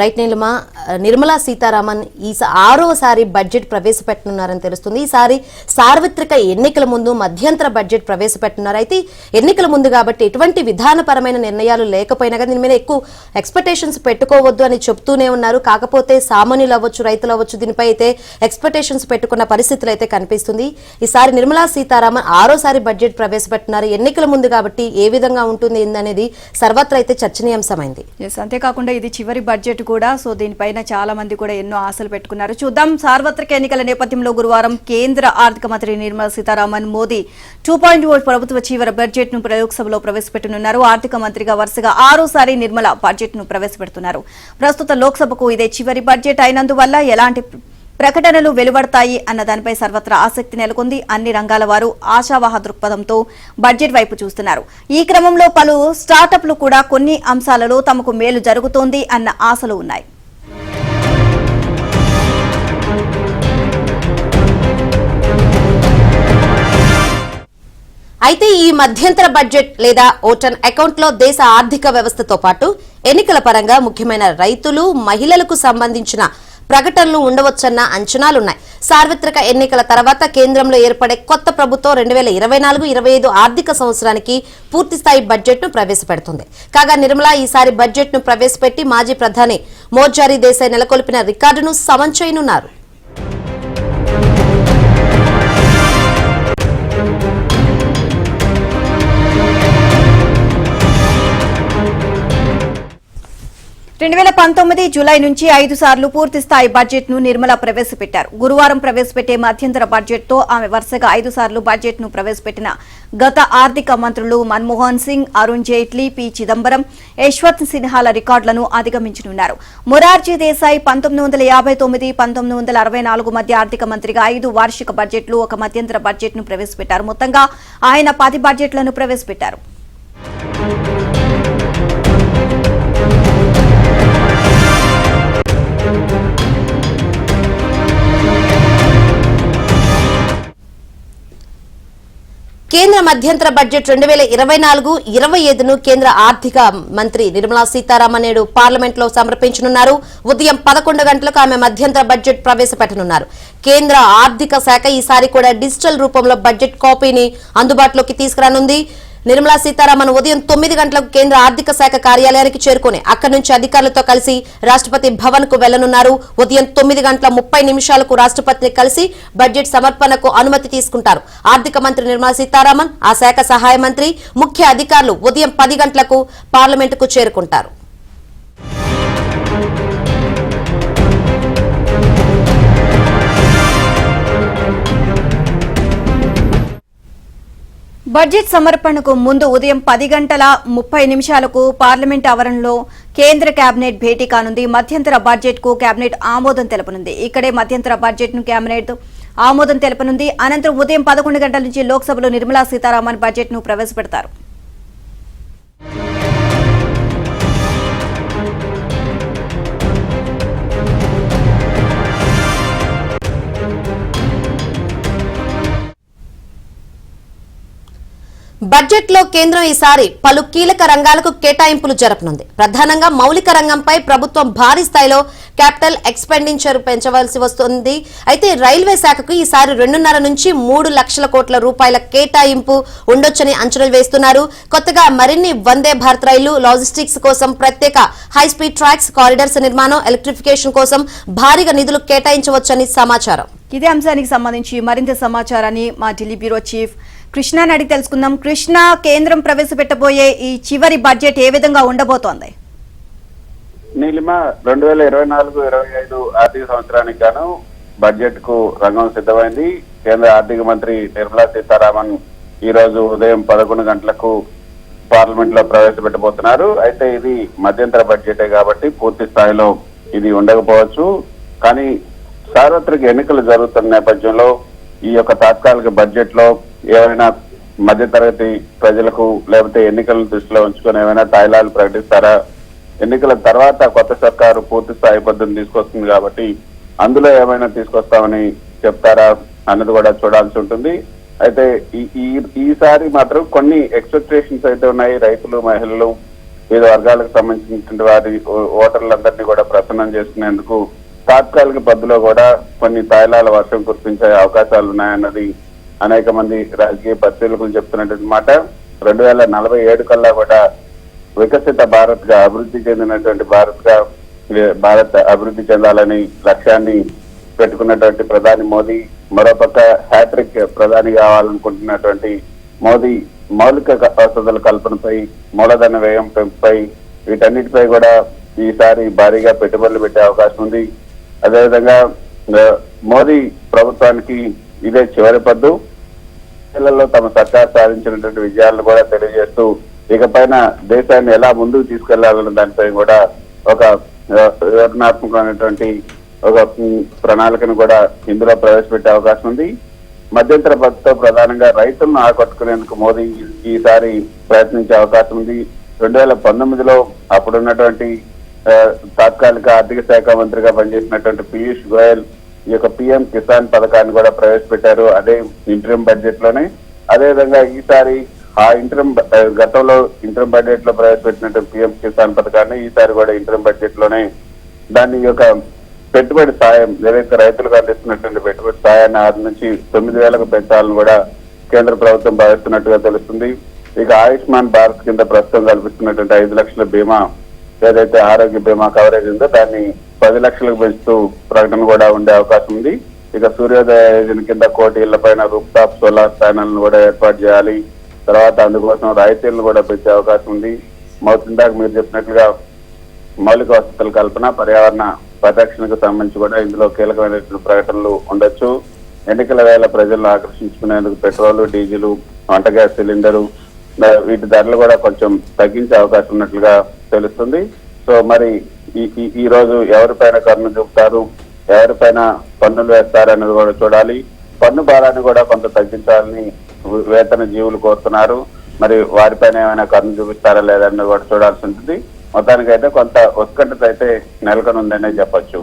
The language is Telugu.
రైట్ నీలిమా, నిర్మలా సీతారామన్ ఈ 6వసారి బడ్జెట్ ప్రవేశపెట్టనున్నారని తెలుస్తుంది. ఈసారి సార్వత్రిక ఎన్నికల ముందు మధ్యంతర బడ్జెట్ ప్రవేశపెట్టనున్నారు. అయితే ఎన్నికల ముందు కాబట్టి ఎటువంటి విధానపరమైన నిర్ణయాలు లేకపోయినా దీని మీద ఎక్కువ ఎక్స్పెక్టేషన్స్ పెట్టుకోవద్దు అని చెప్తూనే ఉన్నారు. కాకపోతే సామాన్యులు అవ్వచ్చు, రైతులు అవ్వచ్చు, దీనిపై అయితే ఎక్స్పెక్టేషన్స్ పెట్టుకున్న పరిస్థితులు అయితే కనిపిస్తుంది. ఈసారి నిర్మలా సీతారామన్ 6వసారి బడ్జెట్ ప్రవేశపెట్టున్నారు. ఎన్నికల ముందు కాబట్టి ఏ విధంగా ఉంటుంది అనేది సర్వత్రా అయితే చర్చనీయాంశమైంది. అంతేకాకుండా ఇది చివరి బడ్జెట్ కూడా. సో దీనిపైన చాలా మంది కూడా ఎన్నో ఆశలు పెట్టుకున్నారు. చూద్దాం. సార్వత్రిక ఎన్నికల నేపథ్యంలో గురువారం కేంద్ర ఆర్థిక మంత్రి నిర్మలా సీతారామన్ మోదీ 2.0 ప్రభుత్వ చివరి బడ్జెట్ ను లోక్సభలో ప్రవేశపెట్టనున్నారు. ఆర్థిక మంత్రిగా వరుసగా 6వసారి నిర్మలా బడ్జెట్ ను ప్రవేశపెడుతున్నారు. ప్రస్తుత లోక్సభకు ఇదే చివరి బడ్జెట్ అయినందువల్ల ఎలాంటి ప్రకటనలు వెలువడతాయి అన్న దానిపై సర్వత్రా ఆసక్తి నెలకొంది. అన్ని రంగాల వారు ఆశావాహ దృక్పథంతో బడ్జెట్ వైపు చూస్తున్నారు. ఈ క్రమంలో పలు స్టార్టప్లు కూడా కొన్ని అంశాలలో తమకు మేలు జరుగుతోంది అన్న ఆశలు ఉన్నాయి. అయితే ఈ మధ్యంతర బడ్జెట్ లేదా ఓటన్ అకౌంట్ లో దేశ ఆర్థిక వ్యవస్థతో పాటు ఎన్నికల పరంగా ముఖ్యమైన రైతులు, మహిళలకు సంబంధించిన ప్రకటనలు ఉండవచ్చన్న అంచనాలున్నాయి. సార్వత్రిక ఎన్నికల తర్వాత కేంద్రంలో ఏర్పడే కొత్త ప్రభుత్వం 2024-25 ఆర్థిక సంవత్సరానికి పూర్తిస్థాయి బడ్జెట్ ను ప్రవేశపెడుతుంది. కాగా నిర్మలా ఈసారి బడ్జెట్ ను ప్రవేశపెట్టి మాజీ ప్రధాని మోర్జారీ దేశాయ్ నెలకొల్పిన రికార్డును సమం చేయనున్నారు. జూలై నుంచి 5 సార్లు పూర్తి స్థాయి బడ్జెట్ ను నిర్మలా ప్రవేశపెట్టారు. గురువారం ప్రవేశపెట్టే మధ్యంతర బడ్జెట్ తో ఆమె వరుసగా 5 సార్లు బడ్జెట్ ను ప్రవేశపెట్టిన గత ఆర్థిక మంత్రులు మన్మోహన్ సింగ్, అరుణ్ జైట్లీ, పి చిదంబరం, యశ్వంత్ సిన్హాల రికార్డులను అధిగమించనున్నారు. మొరార్జీ దేశాయ్ 1959-1964 మధ్య ఆర్థిక మంత్రిగా 5 వార్షిక బడ్జెట్లు, ఒక మధ్యంతర బడ్జెట్ ను ప్రవేశపెట్టారు. మొత్తంగా ఆయన 10 బడ్జెట్లను ప్రవేశపెట్టారు. కేంద్ర మధ్యంతర బడ్జెట్ 2024-25ను కేంద్ర ఆర్థిక మంత్రి నిర్మలా సీతారామన్ నేడు పార్లమెంట్ లో సమర్పించనున్నారు. ఉదయం 11 గంటలకు ఆమె మధ్యంతర బడ్జెట్ ప్రవేశపెట్టనున్నారు. కేంద్ర ఆర్థిక శాఖ ఈసారి కూడా డిజిటల్ రూపంలో బడ్జెట్ కాపీని అందుబాటులోకి తీసుకురానుంది. నిర్మలా సీతారామన్ ఉదయం 9 గంటలకు కేంద్ర ఆర్థిక శాఖ కార్యాలయానికి చేరుకుని అక్కడి నుంచి అధికారులతో కలిసి రాష్ట్రపతి భవన్ కు వెళ్లనున్నారు. ఉదయం 9:30 రాష్ట్రపతిని కలిసి బడ్జెట్ సమర్పణకు అనుమతి తీసుకుంటారు. ఆర్థిక మంత్రి నిర్మలా సీతారామన్, ఆ శాఖ సహాయ మంత్రి, ముఖ్య అధికారులు ఉదయం 10 గంటలకు పార్లమెంటుకు చేరుకుంటారు. బడ్జెట్ సమర్పణకు ముందు ఉదయం 10:30 పార్లమెంట్ ఆవరణలో కేంద్ర కేబినెట్ భేటీ కానుంది. మధ్యంతర బడ్జెట్ కు కేబినెట్ ఆమోదం తెలపనుంది. ఇక్కడే మధ్యంతర బడ్జెట్ ను కేబినెట్ ఆమోదం తెలపనుంది. అనంతరం ఉదయం 11 గంటల నుంచి లోక్సభలో నిర్మలా సీతారామన్ బడ్జెట్ ను ప్రవేశపెడతారు. బడ్జెట్ లో కేంద్రం ఈసారి పలు కీలక రంగాలకు కేటాయింపులు జరపనుంది. ప్రధానంగా మౌలిక రంగంపై ప్రభుత్వం భారీ స్థాయిలో క్యాపిటల్ ఎక్స్పెండిచర్ పెంచవలసి వస్తుంది. అయితే రైల్వే శాఖకు ఈసారి 2.5 నుంచి 3 లక్షల కోట్ల రూపాయల కేటాయింపు ఉండొచ్చని అంచనాలు వేస్తున్నారు. కొత్తగా మరిన్ని వందే భారత్ రైళ్లు, లాజిస్టిక్స్ కోసం ప్రత్యేక హైస్పీడ్ ట్రాక్స్, కారిడార్స్ నిర్మాణం, ఎలక్ట్రిఫికేషన్ కోసం భారీగా నిధులు కేటాయించవచ్చని సమాచారం. ఇదే అంశానికి సంబంధించి మరింత సమాచారాన్ని మా ఢిల్లీ బ్యూరో చీఫ్ కృష్ణాని అడిగి తెలుసుకుందాం. కృష్ణ, కేంద్రం ప్రవేశపెట్టబోయే ఈ చివరి బడ్జెట్ ఏ విధంగా ఉండబోతోంది? నీలిమ 2024-25 ఆర్థిక సంవత్సరానికి గాను బడ్జెట్ కు రంగం సిద్ధమైంది. కేంద్ర ఆర్థిక మంత్రి నిర్మలా సీతారామన్ ఈ రోజు ఉదయం 11 గంటలకు పార్లమెంట్ లో ప్రవేశపెట్టబోతున్నారు. అయితే ఇది మధ్యంతర బడ్జెటే కాబట్టి పూర్తి స్థాయిలో ఇది ఉండకపోవచ్చు. కానీ సార్వత్రిక ఎన్నికలు జరుగుతున్న నేపథ్యంలో ఈ యొక్క తాత్కాలిక బడ్జెట్ లో ఏమైనా మధ్యతరగతి ప్రజలకు లేకపోతే ఎన్నికలను దృష్టిలో ఉంచుకొని ఏమైనా తాయిలాలు ప్రకటిస్తారా? ఎన్నికల తర్వాత కొత్త సర్కారు పూర్తి స్థాయి పద్ధతిని తీసుకొస్తుంది కాబట్టి అందులో ఏమైనా తీసుకొస్తామని చెప్తారా అన్నది కూడా చూడాల్సి ఉంటుంది. అయితే ఈసారి మాత్రం కొన్ని ఎక్స్పెక్టేషన్స్ అయితే ఉన్నాయి. రైతులు, మహిళలు వివిధ వర్గాలకు సంబంధించినటువంటి వారి ఓటర్లందరినీ కూడా ప్రసన్నం చేసుకునేందుకు తాత్కాలిక పద్ధతిలో కూడా కొన్ని తాయిలాల వర్షం కురిపించే అవకాశాలు ఉన్నాయన్నది అనేక మంది రాజకీయ పరిశీలకులు చెప్తున్నటువంటి మాట. 2047 కల్లా కూడా వికసిత భారత్ గా అభివృద్ధి చెందినటువంటి భారత్ అభివృద్ధి చెందాలని లక్ష్యాన్ని పెట్టుకున్నటువంటి ప్రధాని మోదీ, మరోపక్క హ్యాట్రిక్ ప్రధాని కావాలనుకుంటున్నటువంటి మోదీ మౌలిక వసతుల కల్పనపై, మూలధన వ్యయం పెంపుపై, వీటన్నిటిపై కూడా ఈసారి భారీగా పెట్టుబడులు పెట్టే అవకాశం ఉంది. అదేవిధంగా మోదీ ప్రభుత్వానికి ఇదే చివరి పద్దు. ఎన్నికలలో తమ సర్కార్ సాధించినటువంటి విజయాలను కూడా తెలియజేస్తూ ఇకపైన దేశాన్ని ఎలా ముందుకు తీసుకెళ్లాలన్న దానిపై కూడా ఒక వివరణాత్మకమైనటువంటి ఒక ప్రణాళికను కూడా ఇందులో ప్రవేశపెట్టే అవకాశం ఉంది. మధ్యంతర పద్ధతితో ప్రధానంగా రైతులను ఆకట్టుకునేందుకు మోదీ ఈసారి ప్రయత్నించే అవకాశం ఉంది. 2019లో అప్పుడున్నటువంటి తాత్కాలిక ఆర్థిక శాఖ మంత్రిగా పనిచేసినటువంటి పీయూష్ గోయల్ ఈ యొక్క పిఎం కిసాన్ పథకాన్ని కూడా ప్రవేశపెట్టారు, అదే ఇంటరిం బడ్జెట్ లోనే. అదేవిధంగా ఈసారి ఆ గతంలో ఇంటరిం బడ్జెట్ లో ప్రవేశపెట్టినటువంటి పిఎం కిసాన్ పథకాన్ని ఈసారి కూడా ఇంటరిం బడ్జెట్ లోనే దాని యొక్క పెట్టుబడి సాయం, ఏదైతే రైతులకు అందిస్తున్నటువంటి పెట్టుబడి సాయాన్ని 6 నుంచి 9,000కు పెంచాలని కూడా కేంద్ర ప్రభుత్వం భావిస్తున్నట్టుగా తెలుస్తుంది. ఇక ఆయుష్మాన్ భారత్ కింద ప్రస్తుతం కల్పిస్తున్నటువంటి 5 లక్షల బీమా, ఏదైతే ఆరోగ్య బీమా కవరేజ్ ఉందో దాన్ని 10 లక్షలకు పెంచుతూ ప్రకటన కూడా ఉండే అవకాశం ఉంది. ఇక సూర్యోదయ యోజన కింద 1 కోటి ఇళ్ల పైన రూఫ్ టాప్ సోలార్ ప్యానెల్ కూడా ఏర్పాటు చేయాలి. తర్వాత అందుకోసం రాయితీలను కూడా పెంచే అవకాశం ఉంది. ఇందాక మీరు చెప్పినట్లుగా మౌలిక వసతుల కల్పన, పర్యావరణ పరిరక్షణకు సంబంధించి కూడా ఇందులో కీలకమైనటువంటి ప్రకటనలు ఉండొచ్చు. ఎన్నికల వేళ ప్రజలను ఆకర్షించుకునేందుకు పెట్రోల్, డీజిల్, వంట గ్యాస్ సిలిండరు వీటి ధరలు కూడా కొంచెం తగ్గించే అవకాశం ఉన్నట్లుగా తెలుస్తుంది. సో మరి ఈ రోజు ఎవరిపైన కన్ను చూపుతారు, ఎవరిపైన పన్నులు వేస్తారన్నది కూడా చూడాలి. పన్ను భారాన్ని కూడా కొంత తగ్గించాలని వేతన జీవులు కోరుతున్నారు. మరి వారిపైన ఏమైనా కన్ను చూపిస్తారా లేదన్నది కూడా చూడాల్సి ఉంటుంది. మొత్తానికైతే కొంత ఉత్కంఠత అయితే నెలకొనుందనే చెప్పొచ్చు.